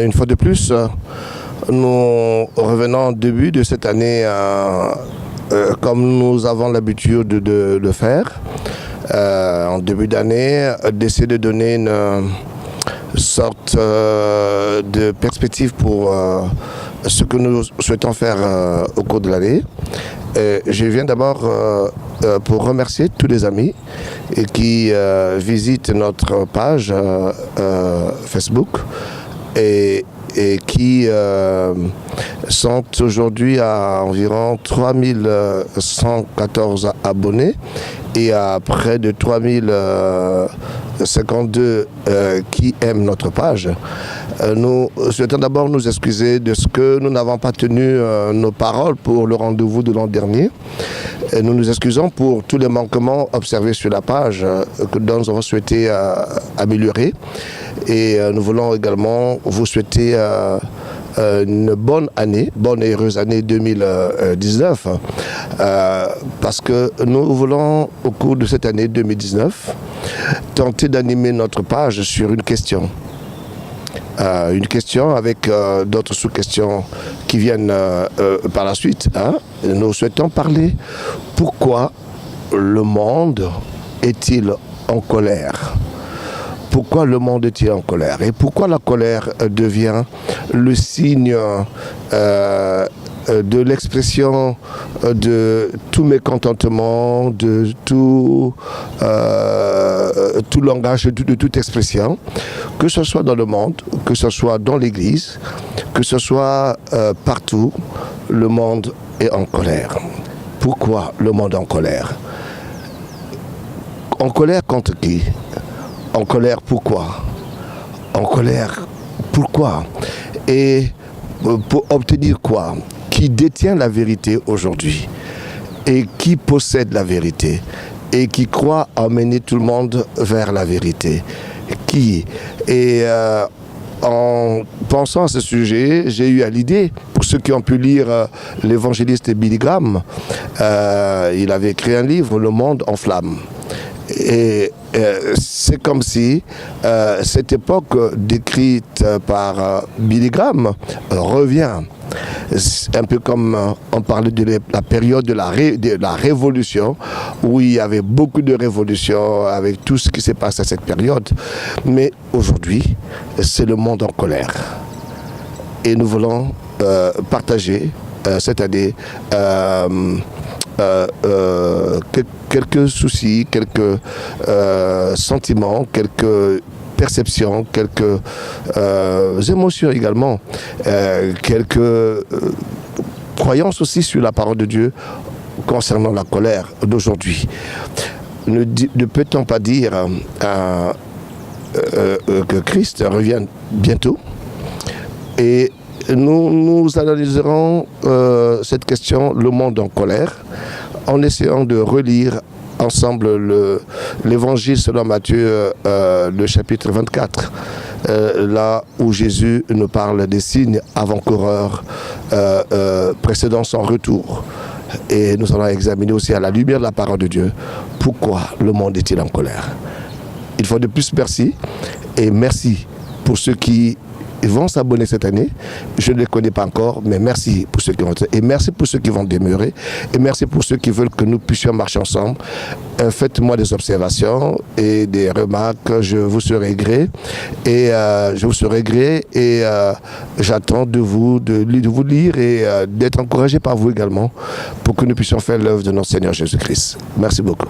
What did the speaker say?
une fois de plus, nous revenons au début de cette année comme nous avons l'habitude de le faire. En début d'année, d'essayer de donner une sorte de perspective pour ce que nous souhaitons faire au cours de l'année. Je viens d'abord pour remercier tous les amis qui visitent notre page Facebook et qui sont aujourd'hui à environ 3114 abonnés et à près de 3052 qui aiment notre page. Nous souhaitons d'abord nous excuser de ce que nous n'avons pas tenu nos paroles pour le rendez-vous de l'an dernier. Et nous nous excusons pour tous les manquements observés sur la page que nous avons souhaité améliorer. Et nous voulons également vous souhaiter une bonne année, bonne et heureuse année 2019, parce que nous voulons, au cours de cette année 2019, tenter d'animer notre page sur une question. Une question avec d'autres sous-questions qui viennent par la suite. Nous souhaitons parler pourquoi le monde est-il en colère ? Pourquoi le monde est-il en colère? Et pourquoi la colère devient le signe de l'expression de tout mécontentement, de tout langage, de toute expression, que ce soit dans le monde, que ce soit dans l'Église, que ce soit partout, le monde est en colère. Pourquoi le monde est en colère? En colère contre qui? En colère pourquoi? En colère pourquoi? Et pour obtenir quoi? Qui détient la vérité aujourd'hui? Et qui possède la vérité? Et qui croit emmener tout le monde vers la vérité? Qui? Et en pensant à ce sujet, j'ai eu à l'idée, pour ceux qui ont pu lire l'évangéliste Billy Graham, il avait écrit un livre, Le Monde en flammes. Et c'est comme si cette époque décrite par Billy Graham revient. C'est un peu comme on parlait de la période de la révolution, où il y avait beaucoup de révolutions avec tout ce qui s'est passé à cette période. Mais aujourd'hui, c'est le monde en colère. Et nous voulons partager cette année quelques soucis, quelques sentiments, quelques perceptions, quelques émotions également, quelques croyances aussi sur la parole de Dieu concernant la colère d'aujourd'hui. Ne peut-on pas dire que Christ revient bientôt? Et nous analyserons cette question, le monde en colère, en essayant de relire ensemble l'évangile selon Matthieu, le chapitre 24, là où Jésus nous parle des signes avant-coureurs précédant son retour. Et nous allons examiner aussi à la lumière de la parole de Dieu pourquoi le monde est-il en colère. Une fois de plus, merci. Et merci pour ceux qui vont s'abonner cette année. Je ne les connais pas encore, mais merci pour ceux qui vont. Et merci pour ceux qui vont demeurer. Et merci pour ceux qui veulent que nous puissions marcher ensemble. Faites-moi des observations et des remarques. Je vous serai gré. Et j'attends de vous lire et d'être encouragé par vous également pour que nous puissions faire l'œuvre de notre Seigneur Jésus-Christ. Merci beaucoup.